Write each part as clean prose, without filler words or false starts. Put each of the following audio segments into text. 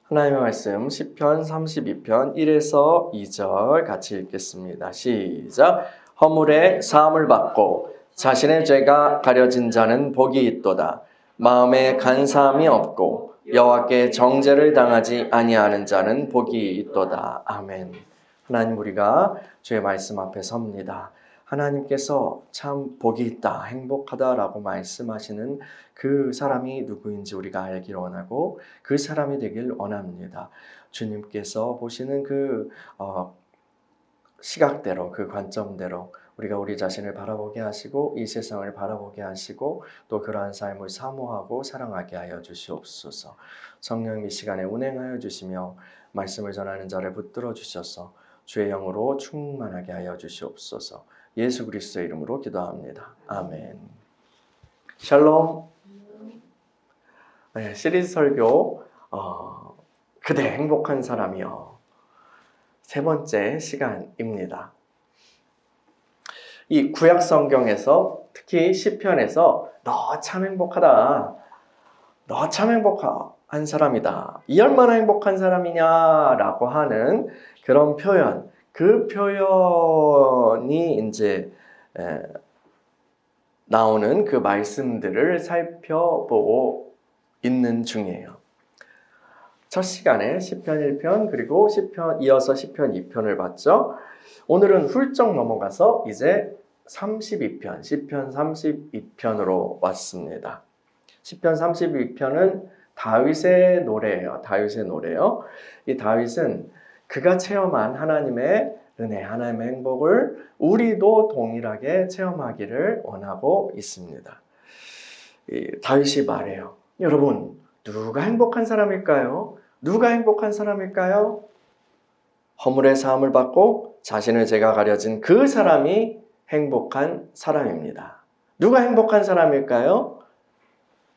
하나님의 말씀 시편 32편 1에서 2절 같이 읽겠습니다. 시작. 허물에 사함을 받고 자신의 죄가 가려진 자는 복이 있도다. 마음에 간사함이 없고 여호와께 정죄를 당하지 아니하는 자는 복이 있도다. 아멘. 하나님, 우리가 주의 말씀 앞에 섭니다. 하나님께서 참 복이 있다, 행복하다라고 말씀하시는 그 사람이 누구인지 우리가 알기를 원하고 그 사람이 되길 원합니다. 주님께서 보시는 그 시각대로, 그 관점대로 우리가 우리 자신을 바라보게 하시고 이 세상을 바라보게 하시고 또 그러한 삶을 사모하고 사랑하게 하여 주시옵소서. 성령 이 시간에 운행하여 주시며 말씀을 전하는 자를 붙들어 주셔서 주의 영으로 충만하게 하여 주시옵소서. 예수 그리스도의 이름으로 기도합니다. 아멘. 샬롬. 네, 시리즈 설교 그대 행복한 사람이요. 세 번째 시간입니다. 이 구약 성경에서 특히 시편에서 너 참 행복하다, 너 참 행복한 사람이다, 이 얼마나 행복한 사람이냐라고 하는 그런 표현, 그 표현이 이제 나오는 그 말씀들을 살펴보고 있는 중이에요. 첫 시간에 시편 1편 그리고 이어서 시편 2편을 봤죠. 오늘은 훌쩍 넘어가서 이제 32편, 시편 32편으로 왔습니다. 시편 32편은 다윗의 노래예요. 다윗의 노래요. 이 다윗은 그가 체험한 하나님의 은혜, 하나님의 행복을 우리도 동일하게 체험하기를 원하고 있습니다. 다윗이 말해요. 여러분, 누가 행복한 사람일까요? 누가 행복한 사람일까요? 허물의 사함을 받고 자신의 죄가 가려진 그 사람이 행복한 사람입니다. 누가 행복한 사람일까요?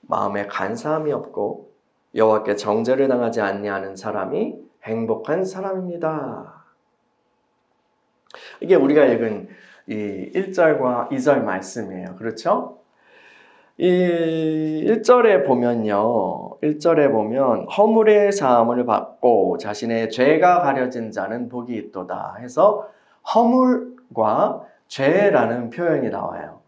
마음에 간사함이 없고 여호와께 정죄를 당하지 아니하는 사람이 행복한 사람입니다. 이게 우리가 읽은 이 1절과 2절 말씀이에요. 그렇죠? 이 1절에 보면요. 1절에 보면 허물의 사함을 받고 자신의 죄가 가려진 자는 복이 있도다 해서 허물과 죄라는 표현이 나와요.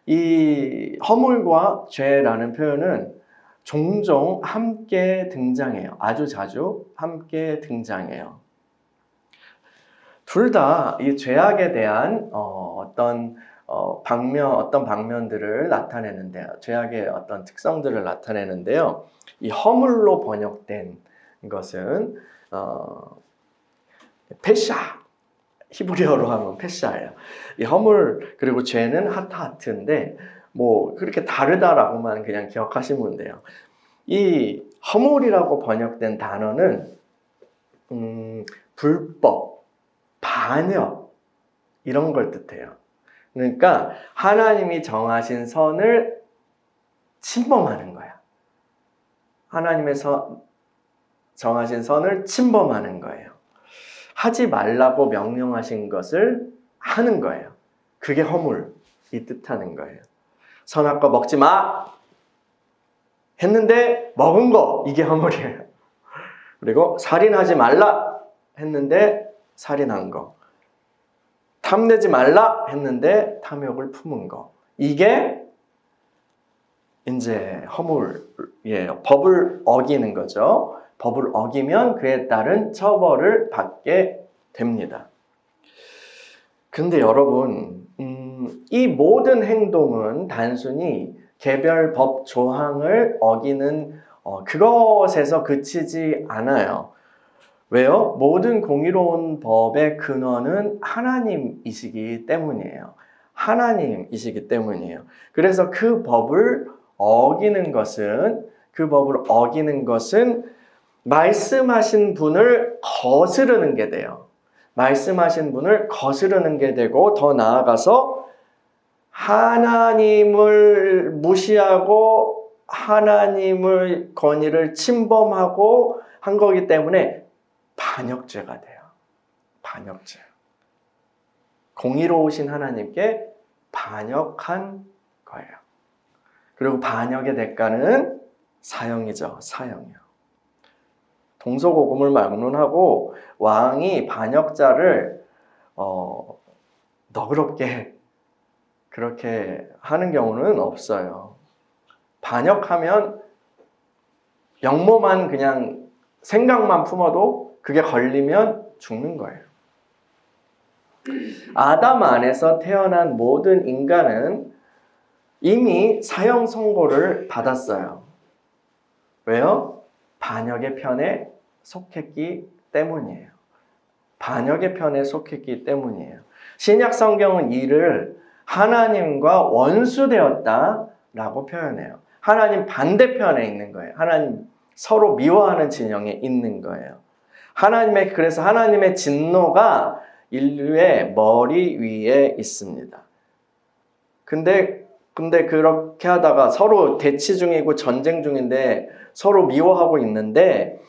이 허물과 죄라는 표현은 종종 함께 등장해요. 아주 자주 함께 등장해요. 둘 다 이 죄악에 대한 어떤 방면들을 나타내는데요. 죄악의 어떤 특성들을 나타내는데요. 이 허물로 번역된 것은 페샤, 히브리어로 하면 페샤예요. 이 허물 그리고 죄는 하트인데 뭐 그렇게 다르다라고만 그냥 기억하시면 돼요. 이 허물이라고 번역된 단어는 불법, 반역 이런 걸 뜻해요. 그러니까 하나님이 정하신 선을 침범하는 거야. 하나님의 정하신 선을 침범하는 거예요. 하지 말라고 명령하신 것을 하는 거예요. 그게 허물이 뜻하는 거예요. 선악과 먹지 마! 했는데 먹은 거, 이게 허물이에요. 그리고 살인하지 말라! 했는데 살인한 거. 탐내지 말라 했는데 탐욕을 품은 거. 이게 이제 허물이에요. 법을 어기는 거죠. 법을 어기면 그에 따른 처벌을 받게 됩니다. 근데 여러분, 이 모든 행동은 단순히 개별 법 조항을 어기는 그것에서 그치지 않아요. 왜요? 모든 공의로운 법의 근원은 하나님이시기 때문이에요. 하나님이시기 때문이에요. 그래서 그 법을 어기는 것은 말씀하신 분을 거스르는 게 돼요. 말씀하신 분을 거스르는 게 되고 더 나아가서 하나님을 무시하고 하나님의 권위를 침범하고 한 거기 때문에 반역죄가 돼요. 반역죄. 공의로우신 하나님께 반역한 거예요. 그리고 반역의 대가는 사형이죠. 사형이요. 동서고금을 막론하고 왕이 반역자를 너그럽게 그렇게 하는 경우는 없어요. 반역하면 영모만 그냥 생각만 품어도 그게 걸리면 죽는 거예요. 아담 안에서 태어난 모든 인간은 이미 사형 선고를 받았어요. 왜요? 반역의 편에 속했기 때문이에요. 반역의 편에 속했기 때문이에요. 신약 성경은 이를 하나님과 원수되었다라고 표현해요. 하나님 반대편에 있는 거예요. 하나님 서로 미워하는 진영에 있는 거예요. 그래서 하나님의 진노가 인류의 머리 위에 있습니다. 근데 그렇게 하다가 서로 대치 중이고 전쟁 중인데 서로 미워하고 있는데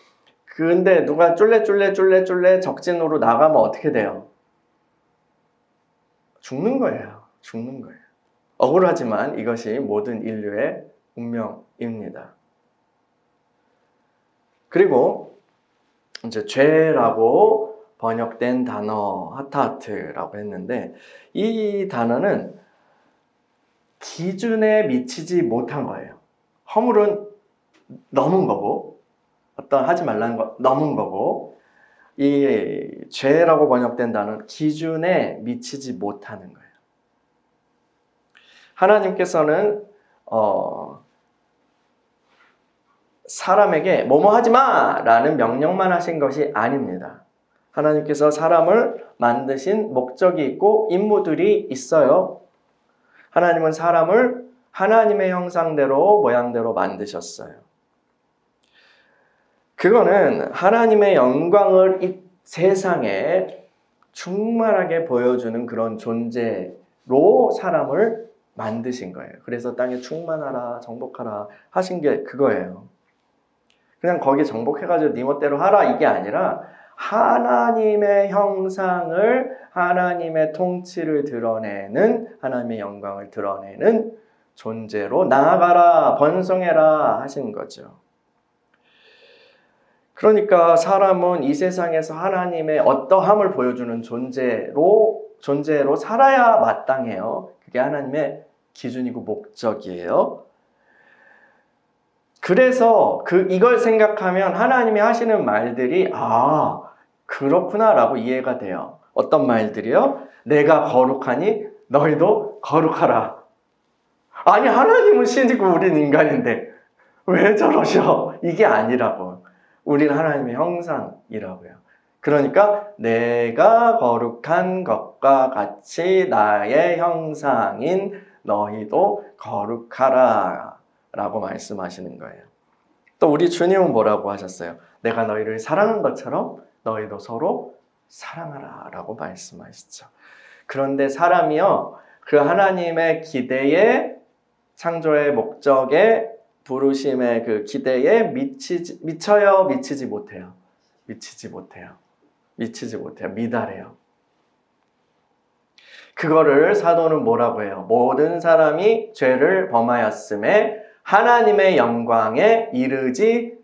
근데 누가 쫄래 적진으로 나가면 어떻게 돼요? 죽는 거예요. 죽는 거예요. 억울하지만 이것이 모든 인류의 운명입니다. 그리고 이제 죄라고 번역된 단어 하타하트라고 했는데 이 단어는 기준에 미치지 못한 거예요. 허물은 넘은 거고 하지 말라는 거 넘은 거고 이 죄라고 번역된 단어는 기준에 미치지 못하는 거예요. 하나님께서는 사람에게 뭐뭐 하지 마라는 명령만 하신 것이 아닙니다. 하나님께서 사람을 만드신 목적이 있고 임무들이 있어요. 하나님은 사람을 하나님의 형상대로 모양대로 만드셨어요. 그거는 하나님의 영광을 이 세상에 충만하게 보여주는 그런 존재로 사람을 만드신 거예요. 그래서 땅에 충만하라 정복하라 하신 게 그거예요. 그냥 거기 정복해가지고 네 멋대로 하라 이게 아니라 하나님의 형상을 하나님의 통치를 드러내는 하나님의 영광을 드러내는 존재로 나아가라 번성해라 하신 거죠. 그러니까 사람은 이 세상에서 하나님의 어떠함을 보여주는 존재로 살아야 마땅해요. 그게 하나님의 기준이고 목적이에요. 그래서 이걸 생각하면 하나님이 하시는 말들이 그렇구나라고 이해가 돼요. 어떤 말들이요? 내가 거룩하니 너희도 거룩하라. 아니 하나님은 신이고 우린 인간인데 왜 저러셔? 이게 아니라고. 우리는 하나님의 형상이라고요. 그러니까 내가 거룩한 것과 같이 나의 형상인 너희도 거룩하라 라고 말씀하시는 거예요. 또 우리 주님은 뭐라고 하셨어요? 내가 너희를 사랑한 것처럼 너희도 서로 사랑하라 라고 말씀하시죠. 그런데 사람이요, 그 하나님의 기대에, 창조의 목적에, 부르심의 그 기대에 미쳐요? 미치지 못해요? 미치지 못해요. 미달해요. 그거를 사도는 뭐라고 해요? 모든 사람이 죄를 범하였음에 하나님의 영광에 이르지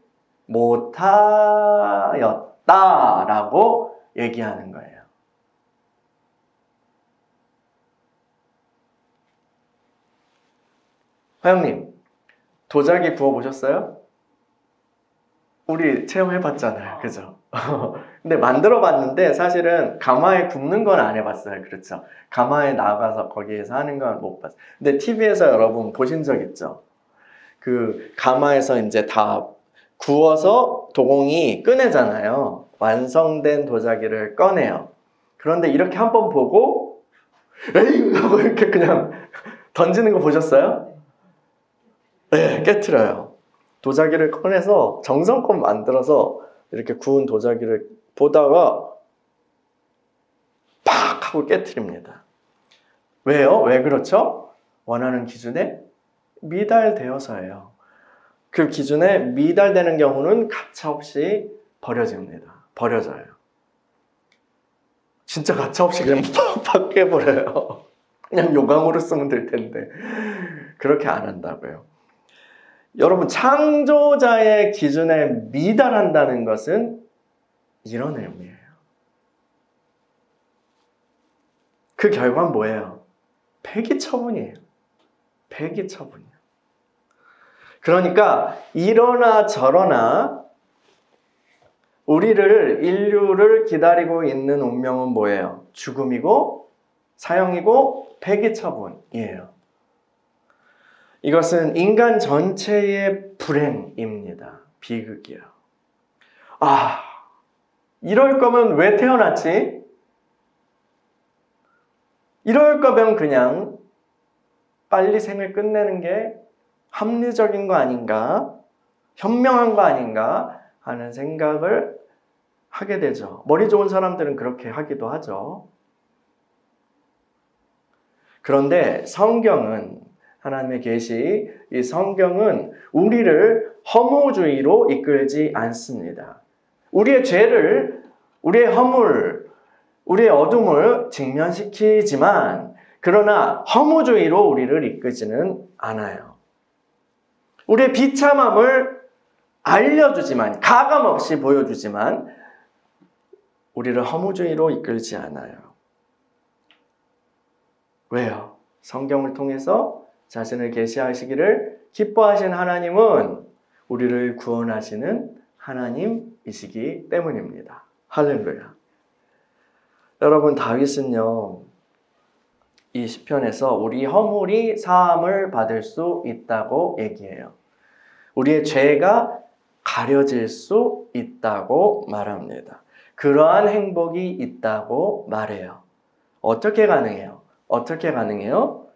못하였다라고 얘기하는 거예요. 화영님, 도자기 구워보셨어요? 우리 체험해봤잖아요. 그죠? 근데 만들어봤는데 사실은 가마에 굽는 건 안 해봤어요. 그렇죠? 가마에 나가서 거기에서 하는 건 못 봤어요. 근데 TV에서 여러분 보신 적 있죠? 그 가마에서 이제 다 구워서 도공이 꺼내잖아요. 완성된 도자기를 꺼내요. 그런데 이렇게 한번 보고 에이 하고 이렇게 그냥 던지는 거 보셨어요? 네, 깨트려요. 도자기를 꺼내서 정성껏 만들어서 이렇게 구운 도자기를 보다가 팍 하고 깨트립니다. 왜요? 왜 그렇죠? 원하는 기준에 미달되어서예요. 그 기준에 미달되는 경우는 가차없이 버려져요. 진짜 가차없이 그냥 팍팍 깨버려요. 그냥 요강으로 쓰면 될 텐데 그렇게 안 한다고요. 여러분, 창조자의 기준에 미달한다는 것은 이런 의미예요. 그 결과는 뭐예요? 폐기처분이에요. 폐기처분이에요. 그러니까 이러나 저러나 인류를 기다리고 있는 운명은 뭐예요? 죽음이고 사형이고 폐기처분이에요. 이것은 인간 전체의 불행입니다. 비극이에요. 이럴 거면 왜 태어났지? 이럴 거면 그냥 빨리 생을 끝내는 게 합리적인 거 아닌가? 현명한 거 아닌가? 하는 생각을 하게 되죠. 머리 좋은 사람들은 그렇게 하기도 하죠. 그런데 성경은, 하나님의 계시, 이 성경은 우리를 허무주의로 이끌지 않습니다. 우리의 죄를, 우리의 허물, 우리의 어둠을 직면시키지만, 그러나 허무주의로 우리를 이끌지는 않아요. 우리의 비참함을 알려주지만, 가감없이 보여주지만, 우리를 허무주의로 이끌지 않아요. 왜요? 성경을 통해서 자신을 계시하시기를 기뻐하신 하나님은 우리를 구원하시는 하나님이시기 때문입니다. 할렐루야. 여러분, 다윗은요, 이 시편에서 우리 허물이 사함을 받을 수 있다고 얘기해요. 우리의 죄가 가려질 수 있다고 말합니다. 그러한 행복이 있다고 말해요. 어떻게 가능해요? 어떻게 가능해요?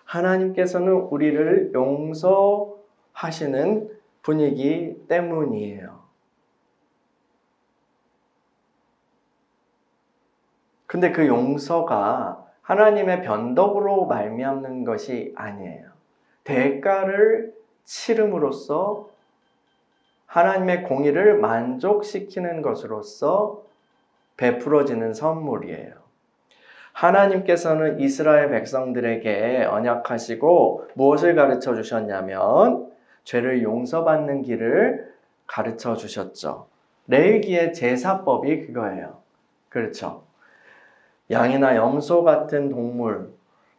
하나님께서는 우리를 용서하시는 분이기 때문이에요. 근데 그 용서가 하나님의 변덕으로 말미암는 것이 아니에요. 대가를 치름으로써 하나님의 공의를 만족시키는 것으로서 베풀어지는 선물이에요. 하나님께서는 이스라엘 백성들에게 언약하시고 무엇을 가르쳐 주셨냐면 죄를 용서받는 길을 가르쳐 주셨죠. 레위기의 제사법이 그거예요. 그렇죠. 양이나 염소 같은 동물,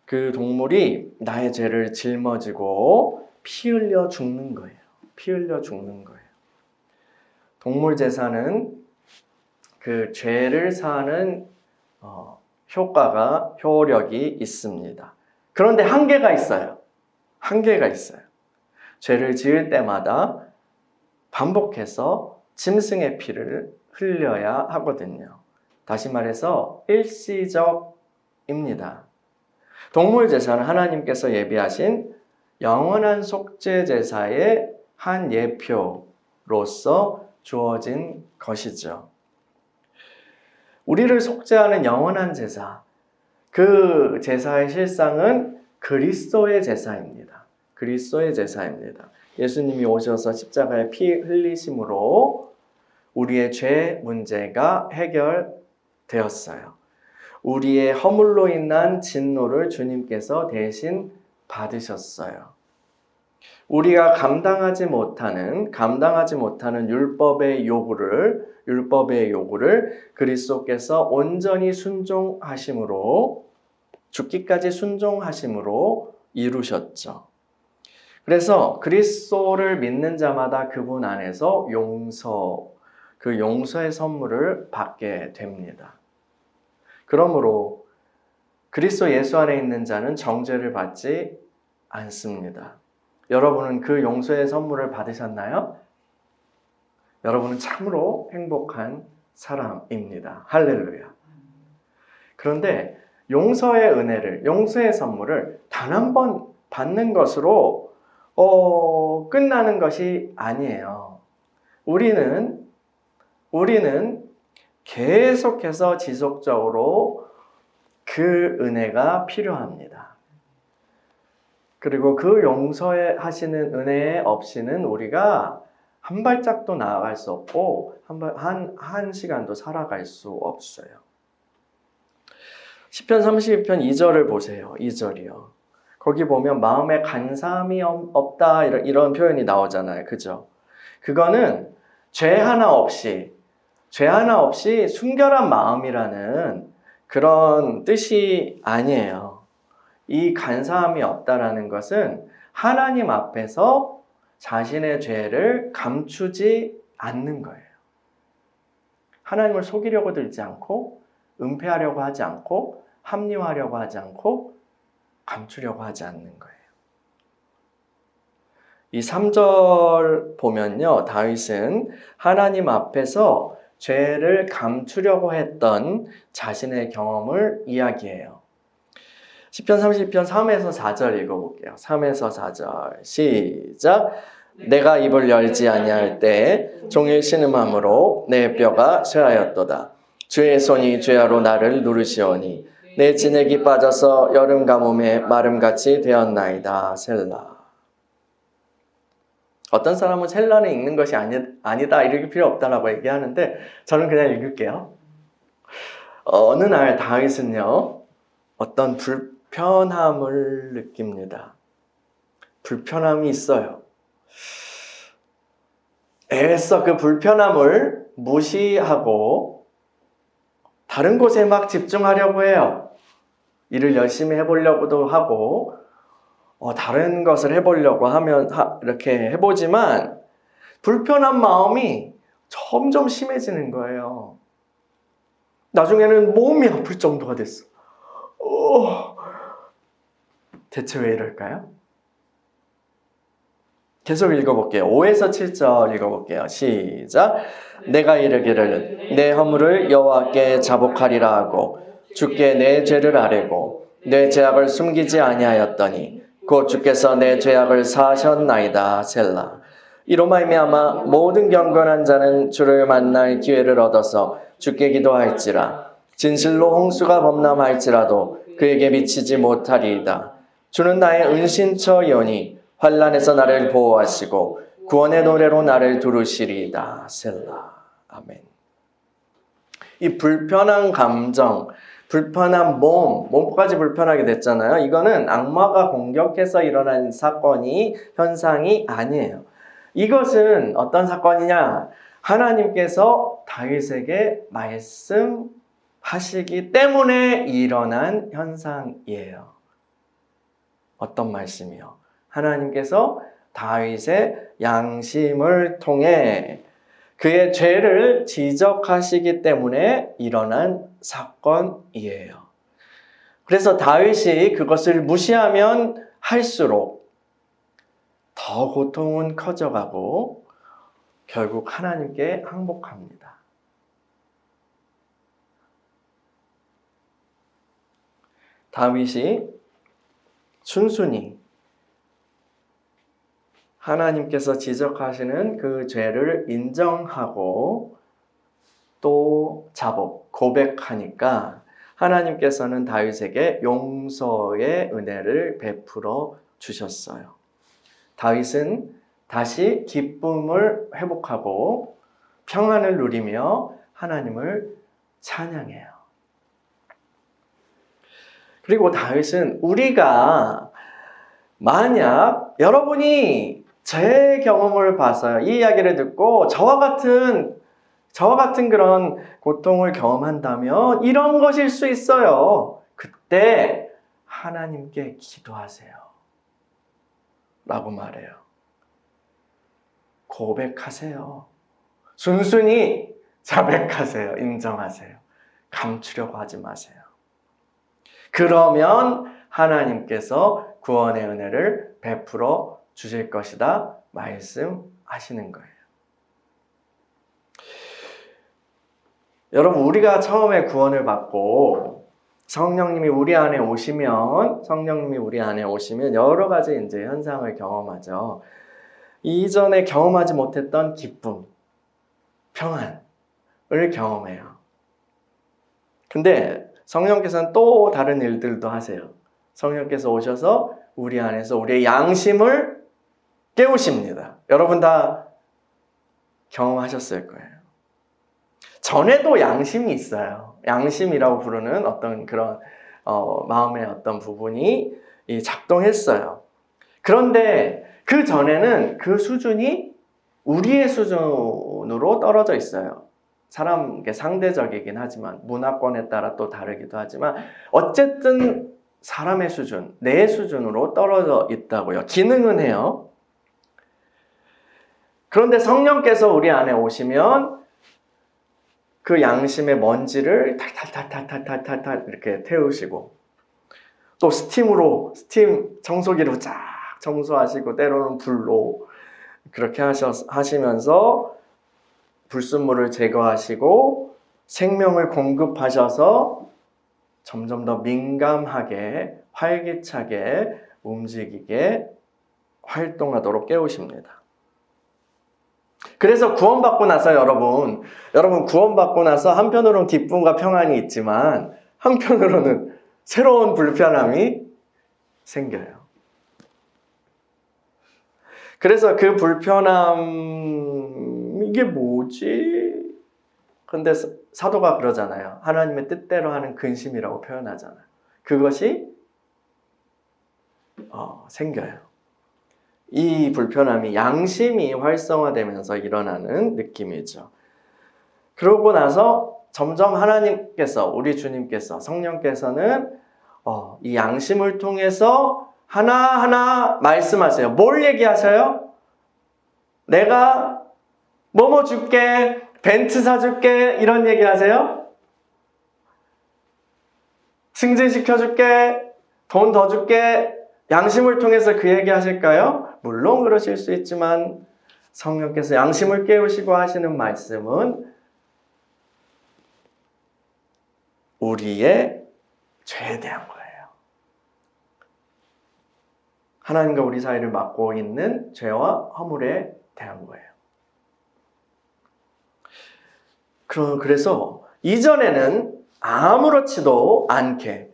그 동물이 나의 죄를 짊어지고 피 흘려 죽는 거예요. 피 흘려 죽는 거예요. 동물 제사는 그 죄를 사하는 효력이 있습니다. 그런데 한계가 있어요. 한계가 있어요. 죄를 지을 때마다 반복해서 짐승의 피를 흘려야 하거든요. 다시 말해서 일시적입니다. 동물 제사는 하나님께서 예비하신 영원한 속죄 제사의 한 예표로서 주어진 것이죠. 우리를 속죄하는 영원한 제사, 그 제사의 실상은 그리스도의 제사입니다. 그리스도의 제사입니다. 예수님이 오셔서 십자가에 피 흘리심으로 우리의 죄 문제가 해결되었어요. 우리의 허물로 인한 진노를 주님께서 대신 받으셨어요. 우리가 감당하지 못하는 율법의 요구를 그리스도께서 온전히 순종하심으로, 죽기까지 순종하심으로 이루셨죠. 그래서 그리스도를 믿는 자마다 그분 안에서 그 용서의 선물을 받게 됩니다. 그러므로 그리스도 예수 안에 있는 자는 정죄를 받지 않습니다. 여러분은 그 용서의 선물을 받으셨나요? 여러분은 참으로 행복한 사람입니다. 할렐루야. 그런데 용서의 은혜를, 용서의 선물을 단 한 번 받는 것으로 끝나는 것이 아니에요. 우리는 계속해서 지속적으로 그 은혜가 필요합니다. 그리고 그 용서하시는 은혜 없이는 우리가 한 발짝도 나아갈 수 없고 한 시간도 살아갈 수 없어요. 시편 32편 2절을 보세요. 2절이요. 거기 보면 마음에 간사함이 없다 이런 표현이 나오잖아요. 그죠? 그거는 죄 하나 없이 순결한 마음이라는 그런 뜻이 아니에요. 이 간사함이 없다라는 것은 하나님 앞에서 자신의 죄를 감추지 않는 거예요. 하나님을 속이려고 들지 않고 은폐하려고 하지 않고 합리화하려고 하지 않고 감추려고 하지 않는 거예요. 이 3절 보면요. 다윗은 하나님 앞에서 죄를 감추려고 했던 자신의 경험을 이야기해요. 시편 30편 3에서 4절 읽어볼게요. 3에서 4절 시작. 내가 입을 열지 아니할 때 종일 신음함으로 내 뼈가 쇠하였도다. 주의 손이 죄하로 나를 누르시오니 내 진액이 빠져서 여름 가뭄에 마름같이 되었나이다. 셀라. 어떤 사람은 셀라는 읽는 것이 아니다 읽을 필요 없다라고 얘기하는데 저는 그냥 읽을게요. 어느 날 다윗은요 어떤 불편함을 느낍니다. 불편함이 있어요. 애써 그 불편함을 무시하고 다른 곳에 막 집중하려고 해요. 일을 열심히 해보려고도 하고 다른 것을 해보려고 하면 이렇게 해보지만 불편한 마음이 점점 심해지는 거예요. 나중에는 몸이 아플 정도가 됐어. 대체 왜 이럴까요? 계속 읽어볼게요. 5에서 7절 읽어볼게요. 시작. 내가 이르기를 내 허물을 여호와께 자복하리라 하고 주께 내 죄를 아뢰고 내 죄악을 숨기지 아니하였더니 곧 주께서 내 죄악을 사하셨나이다. 셀라. 이로 말미암아 모든 경건한 자는 주를 만날 기회를 얻어서 주께 기도할지라. 진실로 홍수가 범람할지라도 그에게 미치지 못하리이다. 주는 나의 은신처이오니 환난에서 나를 보호하시고 구원의 노래로 나를 두르시리이다. 셀라. 아멘. 이 불편한 감정, 불편한 몸까지 불편하게 됐잖아요. 이거는 악마가 공격해서 일어난 사건이 현상이 아니에요. 이것은 어떤 사건이냐? 하나님께서 다윗에게 말씀하시기 때문에 일어난 현상이에요. 어떤 말씀이요? 하나님께서 다윗의 양심을 통해 그의 죄를 지적하시기 때문에 일어난 사건이에요. 그래서 다윗이 그것을 무시하면 할수록 더 고통은 커져가고 결국 하나님께 항복합니다. 다윗이 순순히 하나님께서 지적하시는 그 죄를 인정하고 또 고백하니까 하나님께서는 다윗에게 용서의 은혜를 베풀어 주셨어요. 다윗은 다시 기쁨을 회복하고 평안을 누리며 하나님을 찬양해요. 그리고 다윗은 우리가 만약 여러분이 제 경험을 봐서요. 이 이야기를 듣고 저와 같은 그런 고통을 경험한다면 이런 것일 수 있어요. 그때 하나님께 기도하세요. 라고 말해요. 고백하세요. 순순히 자백하세요. 인정하세요. 감추려고 하지 마세요. 그러면 하나님께서 구원의 은혜를 베풀어 주실 것이다 말씀하시는 거예요. 여러분, 우리가 처음에 구원을 받고 성령님이 우리 안에 오시면 여러 가지 이제 현상을 경험하죠. 이전에 경험하지 못했던 기쁨, 평안을 경험해요. 근데 성령께서는 또 다른 일들도 하세요. 성령께서 오셔서 우리 안에서 우리의 양심을 깨우십니다. 여러분 다 경험하셨을 거예요. 전에도 양심이 있어요. 양심이라고 부르는 어떤 그런 마음의 어떤 부분이 작동했어요. 그런데 그 전에는 그 수준이 우리의 수준으로 떨어져 있어요. 사람 상대적이긴 하지만 문화권에 따라 또 다르기도 하지만 어쨌든 사람의 수준, 내 수준으로 떨어져 있다고요. 기능은 해요. 그런데 성령께서 우리 안에 오시면 그 양심의 먼지를 탈탈탈탈탈탈탈 이렇게 태우시고 또 스팀 청소기로 쫙 청소하시고 때로는 불로 그렇게 하시면서 불순물을 제거하시고 생명을 공급하셔서 점점 더 민감하게 활기차게 움직이게 활동하도록 깨우십니다. 그래서 구원받고 나서 여러분 구원받고 나서 한편으로는 기쁨과 평안이 있지만 한편으로는 새로운 불편함이 생겨요. 그래서 그 불편함 이게 뭐지? 근데 사도가 그러잖아요. 하나님의 뜻대로 하는 근심이라고 표현하잖아요. 그것이 생겨요. 이 불편함이 양심이 활성화되면서 일어나는 느낌이죠. 그러고 나서 점점 하나님께서 우리 주님께서 성령께서는 이 양심을 통해서 하나하나 말씀하세요. 뭘 얘기하셔요? 내가 뭐뭐 줄게, 벤츠 사줄게 이런 얘기 하세요? 승진시켜줄게, 돈 더 줄게 양심을 통해서 그 얘기 하실까요? 물론 그러실 수 있지만 성령께서 양심을 깨우시고 하시는 말씀은 우리의 죄에 대한 거예요. 하나님과 우리 사이를 막고 있는 죄와 허물에 대한 거예요. 그래서 이전에는 아무렇지도 않게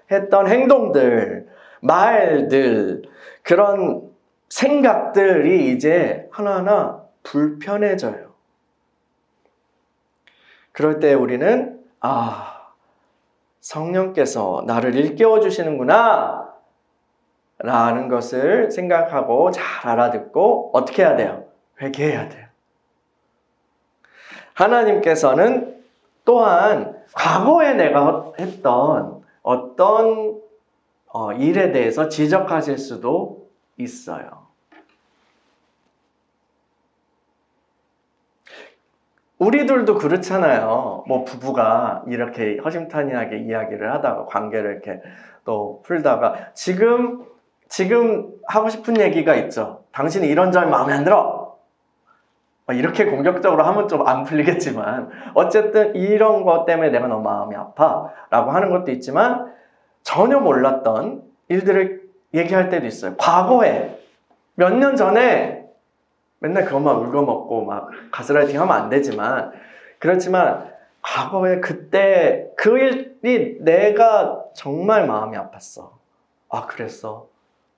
했던 행동들, 말들, 그런 생각들이 이제 하나하나 불편해져요. 그럴 때 우리는 성령께서 나를 일깨워 주시는구나 라는 것을 생각하고 잘 알아듣고 어떻게 해야 돼요? 회개해야 돼요. 하나님께서는 또한 과거에 내가 했던 어떤 일에 대해서 지적하실 수도 있어요. 우리들도 그렇잖아요. 뭐 부부가 이렇게 허심탄회하게 이야기를 하다가 관계를 이렇게 또 풀다가 지금 하고 싶은 얘기가 있죠. 당신이 이런 점이 마음에 안 들어. 이렇게 공격적으로 하면 좀 안 풀리겠지만 어쨌든 이런 것 때문에 내가 너무 마음이 아파 라고 하는 것도 있지만 전혀 몰랐던 일들을 얘기할 때도 있어요. 과거에 몇 년 전에 맨날 그것만 울거먹고 막 가스라이팅 하면 안 되지만 그렇지만 과거에 그때 그 일이 내가 정말 마음이 아팠어. 그랬어.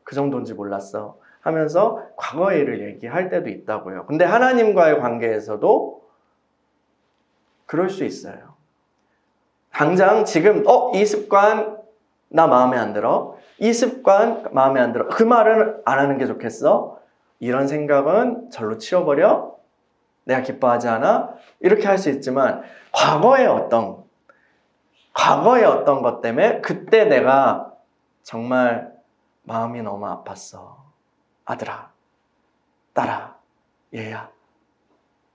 그 정도인지 몰랐어. 하면서 과거의 일을 얘기할 때도 있다고요. 근데 하나님과의 관계에서도 그럴 수 있어요. 당장 지금 이 습관 나 마음에 안 들어. 이 습관 마음에 안 들어. 그 말은 안 하는 게 좋겠어. 이런 생각은 절로 치워버려. 내가 기뻐하지 않아. 이렇게 할 수 있지만 과거의 어떤 것 때문에 그때 내가 정말 마음이 너무 아팠어. 아들아, 딸아, 얘야.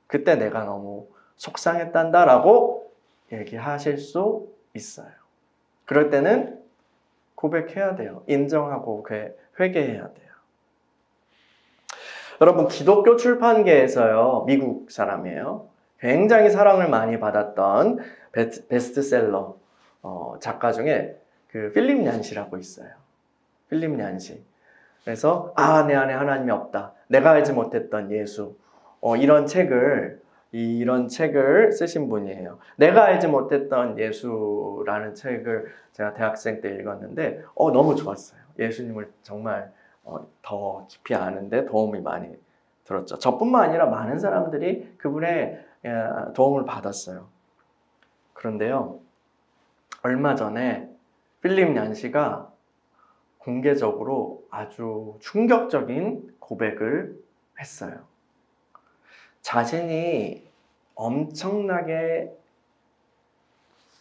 그때 내가 너무 속상했단다라고 얘기하실 수 있어요. 그럴 때는 고백해야 돼요. 인정하고 회개해야 돼요. 여러분, 기독교 출판계에서요, 미국 사람이에요. 굉장히 사랑을 많이 받았던 베스트셀러 작가 중에 그 필립 얀시라고 있어요. 필립 얀시. 그래서 내 안에 하나님이 없다. 내가 알지 못했던 예수. 이런 책을 쓰신 분이에요. 내가 알지 못했던 예수라는 책을 제가 대학생 때 읽었는데 너무 좋았어요. 예수님을 정말 더 깊이 아는데 도움이 많이 들었죠. 저뿐만 아니라 많은 사람들이 그분의 도움을 받았어요. 그런데요, 얼마 전에 필립 얀시가 공개적으로 아주 충격적인 고백을 했어요. 자신이 엄청나게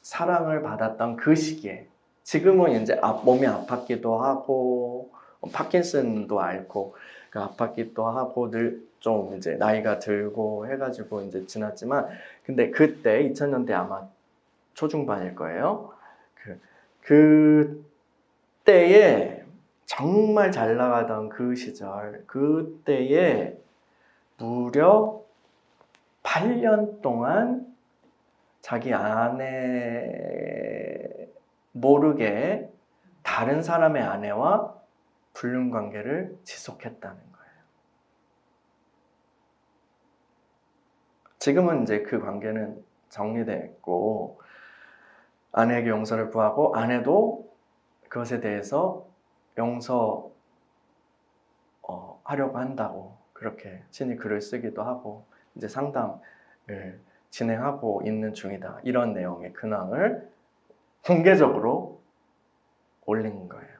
사랑을 받았던 그 시기에, 지금은 이제 몸이 아팠기도 하고 파킨슨도 앓고 아팠기도 하고 늘 좀 이제 나이가 들고 해가지고 이제 지났지만, 근데 그때 2000년대 아마 초중반일 거예요. 그때에 정말 잘 나가던 그 시절, 그때에 무려 8년 동안 자기 아내 모르게 다른 사람의 아내와 불륜 관계를 지속했다는 거예요. 지금은 이제 그 관계는 정리됐고 아내에게 용서를 구하고 아내도 그것에 대해서 용서하려고 한다고 그렇게 친히 글을 쓰기도 하고 이제 상담을 진행하고 있는 중이다. 이런 내용의 근황을 공개적으로 올린 거예요.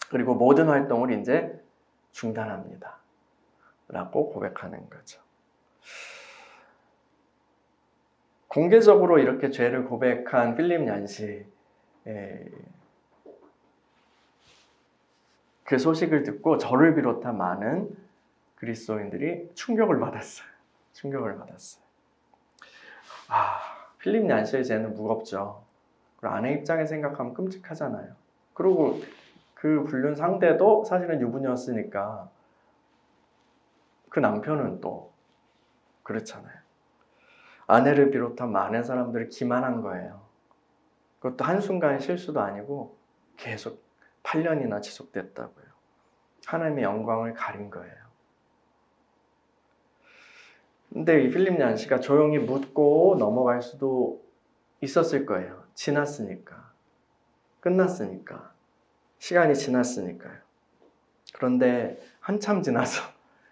그리고 모든 활동을 이제 중단합니다. 라고 고백하는 거죠. 공개적으로 이렇게 죄를 고백한 필립 얀시, 그 소식을 듣고 저를 비롯한 많은 그리스도인들이 충격을 받았어요. 충격을 받았어요. 필립 얀시의 죄는 무겁죠. 그리고 아내 입장에 생각하면 끔찍하잖아요. 그리고 그 불륜 상대도 사실은 유부녀였으니까 그 남편은 또 그렇잖아요. 아내를 비롯한 많은 사람들을 기만한 거예요. 그것도 한순간의 실수도 아니고 계속 8년이나 지속됐다고요. 하나님의 영광을 가린 거예요. 근데 이 필립 얀시가 조용히 묻고 넘어갈 수도 있었을 거예요. 지났으니까. 끝났으니까. 시간이 지났으니까요. 그런데 한참 지나서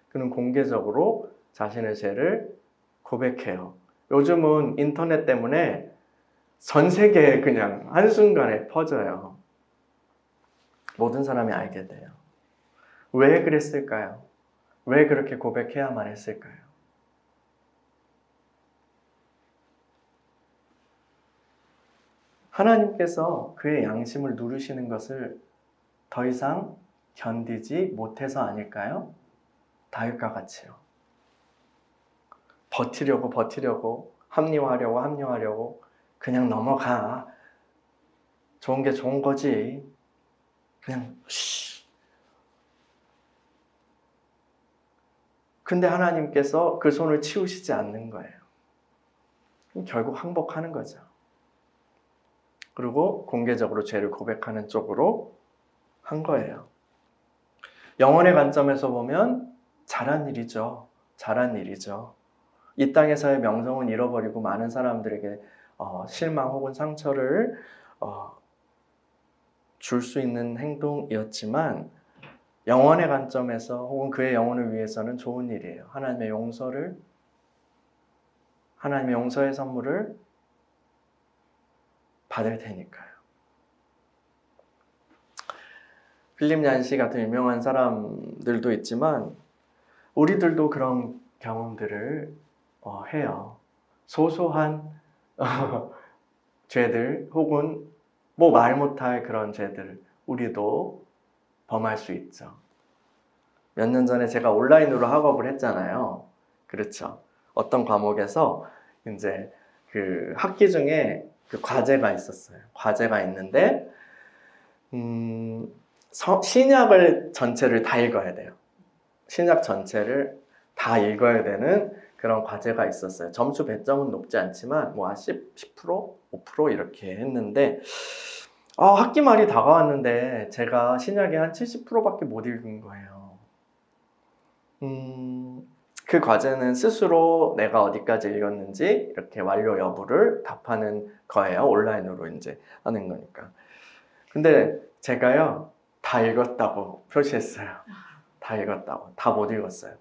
그는 공개적으로 자신의 죄를 고백해요. 요즘은 인터넷 때문에 전 세계에 그냥 한순간에 퍼져요. 모든 사람이 알게 돼요. 왜 그랬을까요? 왜 그렇게 고백해야만 했을까요? 하나님께서 그의 양심을 누르시는 것을 더 이상 견디지 못해서 아닐까요? 다윗과 같이요. 버티려고 합리화하려고 그냥 넘어가. 좋은 게 좋은 거지. 그냥 쉬. 근데 하나님께서 그 손을 치우시지 않는 거예요. 결국 항복하는 거죠. 그리고 공개적으로 죄를 고백하는 쪽으로 한 거예요. 영혼의 관점에서 보면 잘한 일이죠. 잘한 일이죠. 이 땅에서의 명성은 잃어버리고 많은 사람들에게 실망 혹은 상처를 줄 수 있는 행동이었지만 영혼의 관점에서 혹은 그의 영혼을 위해서는 좋은 일이에요. 하나님의 용서의 선물을 받을 테니까요. 필립 얀시 같은 유명한 사람들도 있지만 우리들도 그런 경험들을 해요. 소소한 죄들 혹은 뭐 말 못할 그런 죄들 우리도 범할 수 있죠. 몇 년 전에 제가 온라인으로 학업을 했잖아요. 그렇죠. 어떤 과목에서 이제 그 학기 중에 그 과제가 있었어요. 과제가 있는데 신약을 전체를 다 읽어야 돼요. 신약 전체를 다 읽어야 되는 그런 과제가 있었어요. 점수 배점은 높지 않지만 뭐 10%, 5% 이렇게 했는데 학기 말이 다가왔는데 제가 신약의 한 70%밖에 못 읽은 거예요. 그 과제는 스스로 내가 어디까지 읽었는지 이렇게 완료 여부를 답하는 거예요. 온라인으로 이제 하는 거니까. 근데 제가요, 다 읽었다고 표시했어요. 다 읽었다고. 다 못 읽었어요.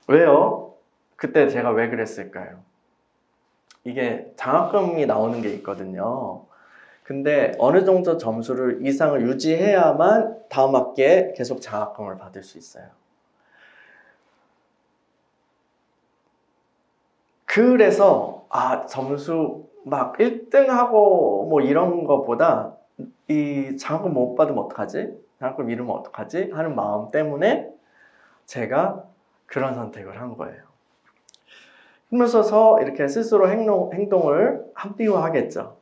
왜요? 그때 제가 왜 그랬을까요? 이게 장학금이 나오는 게 있거든요. 근데 어느 정도 점수를 이상을 유지해야만 다음 학기에 계속 장학금을 받을 수 있어요. 그래서 점수 막 1등하고 뭐 이런 거보다 이 장학금 못 받으면 어떡하지? 장학금 잃으면 어떡하지? 하는 마음 때문에 제가 그런 선택을 한 거예요. 그러면서 이렇게 스스로 행동을 합리화하겠죠.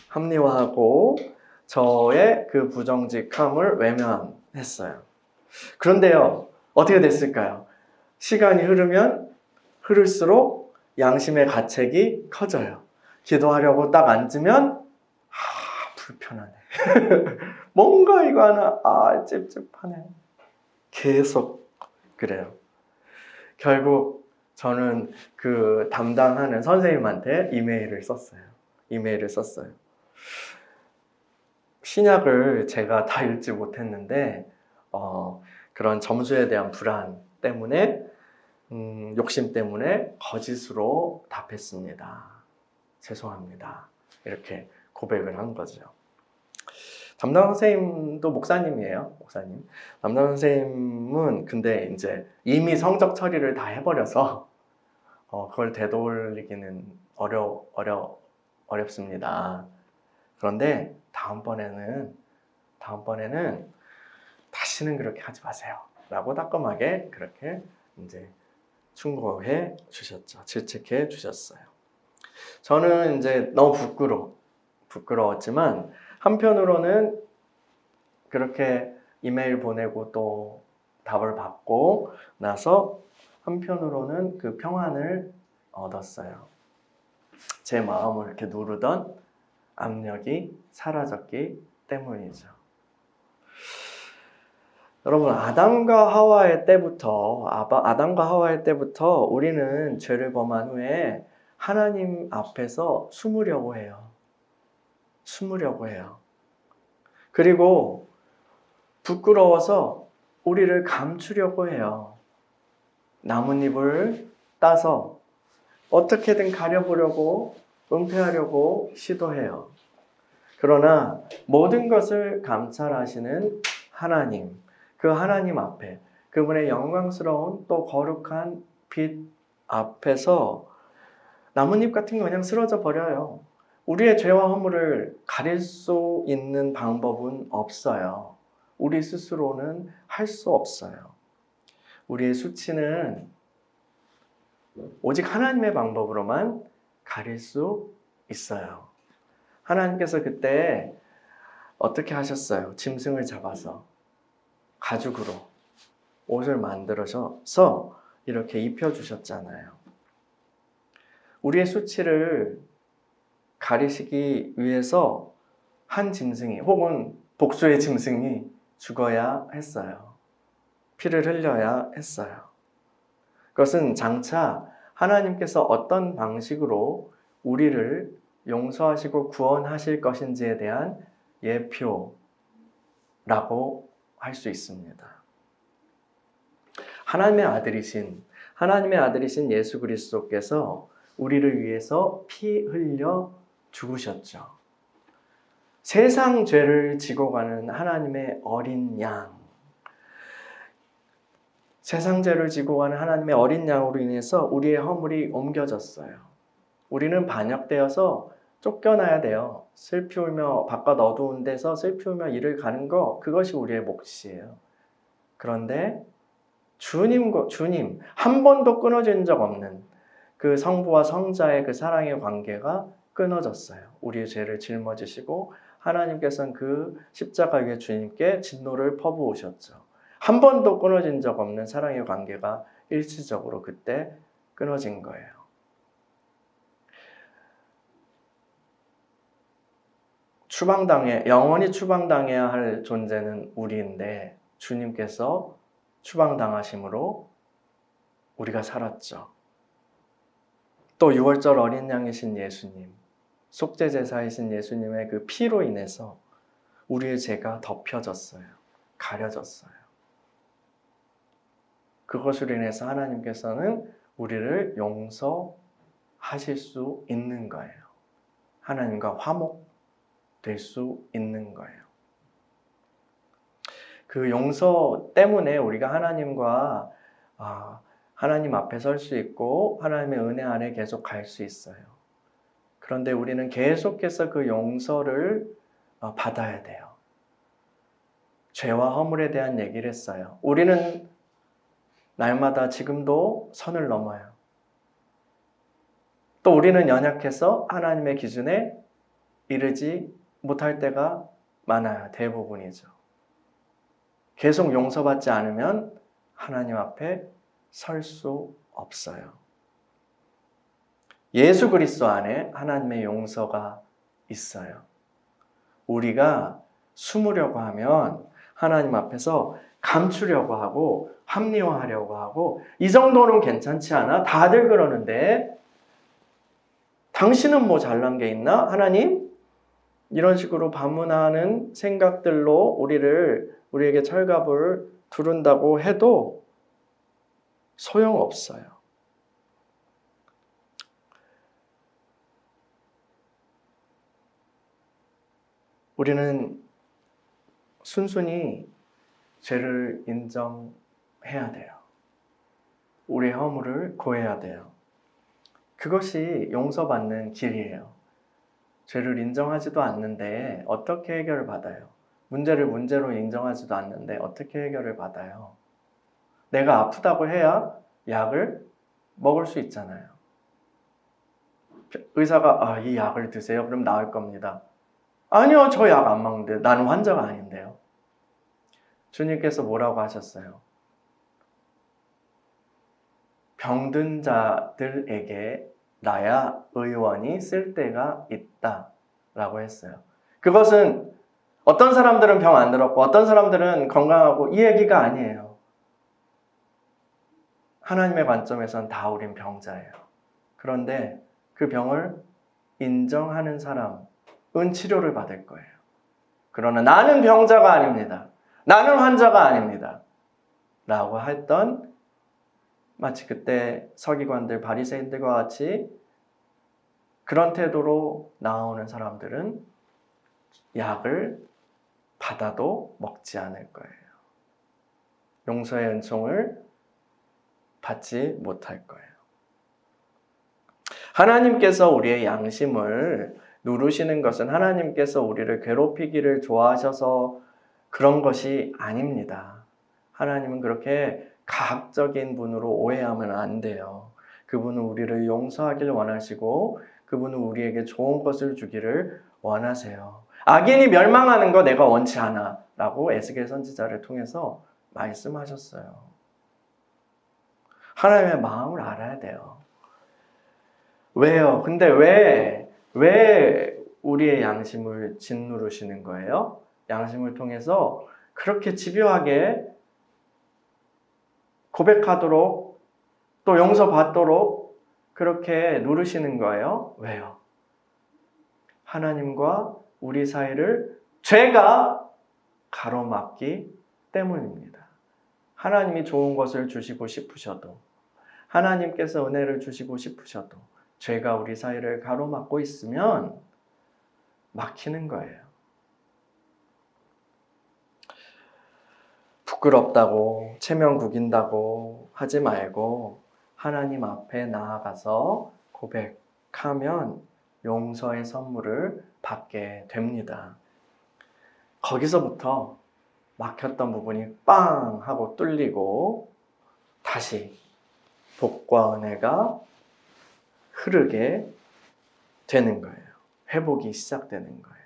합리화하고 저의 그 부정직함을 외면했어요. 그런데요, 어떻게 됐을까요? 시간이 흐를수록 양심의 가책이 커져요. 기도하려고 딱 앉으면 불편하네. 뭔가 이거 하나 찝찝하네. 계속 그래요. 결국 저는 그 담당하는 선생님한테 이메일을 썼어요. 신약을 제가 다 읽지 못했는데 그런 점수에 대한 불안 때문에 욕심 때문에 거짓으로 답했습니다. 죄송합니다. 이렇게 고백을 한 거죠. 담당 선생님도 목사님이에요. 목사님. 담당 선생님은 근데 이제 이미 성적 처리를 다 해버려서 그걸 되돌리기는 어렵습니다. 그런데 다음번에는 다시는 그렇게 하지 마세요. 라고 따끔하게 그렇게 이제 충고해 주셨죠. 질책해 주셨어요. 저는 이제 너무 부끄러웠지만 한편으로는 그렇게 이메일 보내고 또 답을 받고 나서 한편으로는 그 평안을 얻었어요. 제 마음을 이렇게 누르던 압력이 사라졌기 때문이죠. 여러분, 아담과 하와의 때부터 우리는 죄를 범한 후에 하나님 앞에서 숨으려고 해요. 그리고 부끄러워서 우리를 감추려고 해요. 나뭇잎을 따서 어떻게든 가려보려고 은폐하려고 시도해요. 그러나 모든 것을 감찰하시는 하나님, 그 하나님 앞에 그분의 영광스러운 또 거룩한 빛 앞에서 나뭇잎 같은 거 그냥 쓰러져 버려요. 우리의 죄와 허물을 가릴 수 있는 방법은 없어요. 우리 스스로는 할 수 없어요. 우리의 수치는 오직 하나님의 방법으로만 가릴 수 있어요. 하나님께서 그때 어떻게 하셨어요? 짐승을 잡아서 가죽으로 옷을 만들어서 이렇게 입혀주셨잖아요. 우리의 수치를 가리시기 위해서 한 짐승이 혹은 복수의 짐승이 죽어야 했어요. 피를 흘려야 했어요. 그것은 장차 하나님께서 어떤 방식으로 우리를 용서하시고 구원하실 것인지에 대한 예표라고 할 수 있습니다. 하나님의 아들이신 예수 그리스도께서 우리를 위해서 피 흘려 죽으셨죠. 세상 죄를 지고 가는 하나님의 어린 양. 세상 죄를 지고 가는 하나님의 어린 양으로 인해서 우리의 허물이 옮겨졌어요. 우리는 반역되어서 쫓겨나야 돼요. 슬피 울며 바깥 어두운 데서 슬피 울며 일을 가는 거, 그것이 우리의 몫이에요. 그런데 주님 한 번도 끊어진 적 없는 그 성부와 성자의 그 사랑의 관계가 끊어졌어요. 우리의 죄를 짊어지시고 하나님께서는 그 십자가 위에 주님께 진노를 퍼부으셨죠. 한 번도 끊어진 적 없는 사랑의 관계가 일시적으로 그때 끊어진 거예요. 영원히 추방당해야 할 존재는 우리인데 주님께서 추방당하심으로 우리가 살았죠. 또 유월절 어린 양이신 예수님, 속죄제사이신 예수님의 그 피로 인해서 우리의 죄가 덮여졌어요. 가려졌어요. 그것으로 인해서 하나님께서는 우리를 용서하실 수 있는 거예요. 하나님과 될 수 있는 거예요. 그 용서 때문에 우리가 하나님과 하나님 앞에 설 수 있고 하나님의 은혜 안에 계속 갈 수 있어요. 그런데 우리는 계속해서 그 용서를 받아야 돼요. 죄와 허물에 대한 얘기를 했어요. 우리는 날마다 지금도 선을 넘어요. 또 우리는 연약해서 하나님의 기준에 이르지 못할 때가 많아요. 대부분이죠. 계속 용서받지 않으면 하나님 앞에 설 수 없어요. 예수 그리스도 안에 하나님의 용서가 있어요. 우리가 숨으려고 하면 하나님 앞에서 감추려고 하고 합리화하려고 하고 이 정도는 괜찮지 않아? 다들 그러는데 당신은 뭐 잘난 게 있나? 하나님? 이런 식으로 반문하는 생각들로 우리에게 철갑을 두른다고 해도 소용없어요. 우리는 순순히 죄를 인정해야 돼요. 우리의 허물을 고해야 돼요. 그것이 용서받는 길이에요. 죄를 인정하지도 않는데 어떻게 해결을 받아요? 문제를 문제로 인정하지도 않는데 어떻게 해결을 받아요? 내가 아프다고 해야 약을 먹을 수 있잖아요. 의사가 이 약을 드세요. 그럼 나을 겁니다. 아니요, 저 약 안 먹는데 나는 환자가 아닌데요. 주님께서 뭐라고 하셨어요? 병든 자들에게 나야 의원이 쓸 때가 있다 라고 했어요. 그것은 어떤 사람들은 병 안 들었고 어떤 사람들은 건강하고 이 얘기가 아니에요. 하나님의 관점에선 다 우린 병자예요. 그런데 그 병을 인정하는 사람은 치료를 받을 거예요. 그러나 나는 병자가 아닙니다. 나는 환자가 아닙니다. 라고 했던 마치 그때 서기관들 바리새인들과 같이 그런 태도로 나오는 사람들은 약을 받아도 먹지 않을 거예요. 용서의 은총을 받지 못할 거예요. 하나님께서 우리의 양심을 누르시는 것은 하나님께서 우리를 괴롭히기를 좋아하셔서 그런 것이 아닙니다. 하나님은 그렇게 가학적인 분으로 오해하면 안 돼요. 그분은 우리를 용서하길 원하시고 그분은 우리에게 좋은 것을 주기를 원하세요. 악인이 멸망하는 거 내가 원치 않아 라고 에스겔 선지자를 통해서 말씀하셨어요. 하나님의 마음을 알아야 돼요. 왜요? 근데 왜 우리의 양심을 짓누르시는 거예요? 양심을 통해서 그렇게 집요하게 고백하도록 또 용서받도록 그렇게 누르시는 거예요. 왜요? 하나님과 우리 사이를 죄가 가로막기 때문입니다. 하나님이 좋은 것을 주시고 싶으셔도 하나님께서 은혜를 주시고 싶으셔도 죄가 우리 사이를 가로막고 있으면 막히는 거예요. 부끄럽다고 체면 구긴다고 하지 말고 하나님 앞에 나아가서 고백하면 용서의 선물을 받게 됩니다. 거기서부터 막혔던 부분이 빵 하고 뚫리고 다시 복과 은혜가 흐르게 되는 거예요. 회복이 시작되는 거예요.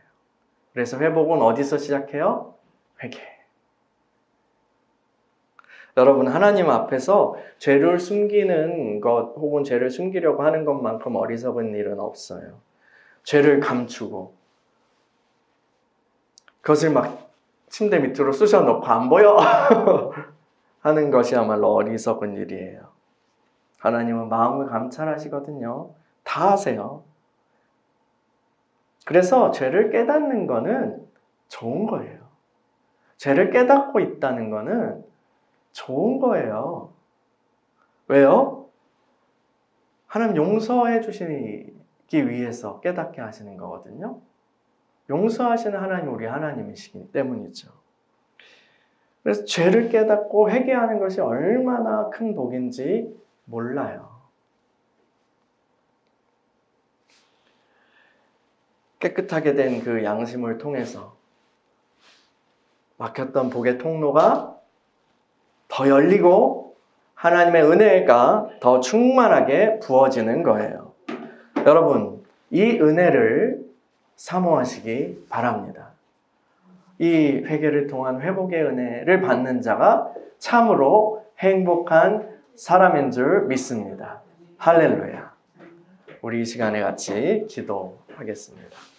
그래서 회복은 어디서 시작해요? 회개. 여러분, 하나님 앞에서 죄를 숨기는 것 혹은 죄를 숨기려고 하는 것만큼 어리석은 일은 없어요. 죄를 감추고 그것을 막 침대 밑으로 쑤셔놓고 안 보여 하는 것이야말로 어리석은 일이에요. 하나님은 마음을 감찰하시거든요. 다 하세요. 그래서 죄를 깨닫는 거는 좋은 거예요. 죄를 깨닫고 있다는 거는 좋은 거예요. 왜요? 하나님 용서해 주시기 위해서 깨닫게 하시는 거거든요. 용서하시는 하나님 우리 하나님이시기 때문이죠. 그래서 죄를 깨닫고 회개하는 것이 얼마나 큰 복인지 몰라요. 깨끗하게 된 그 양심을 통해서 막혔던 복의 통로가 더 열리고 하나님의 은혜가 더 충만하게 부어지는 거예요. 여러분, 이 은혜를 사모하시기 바랍니다. 이 회개를 통한 회복의 은혜를 받는 자가 참으로 행복한 사람인 줄 믿습니다. 할렐루야. 우리 이 시간에 같이 기도하겠습니다.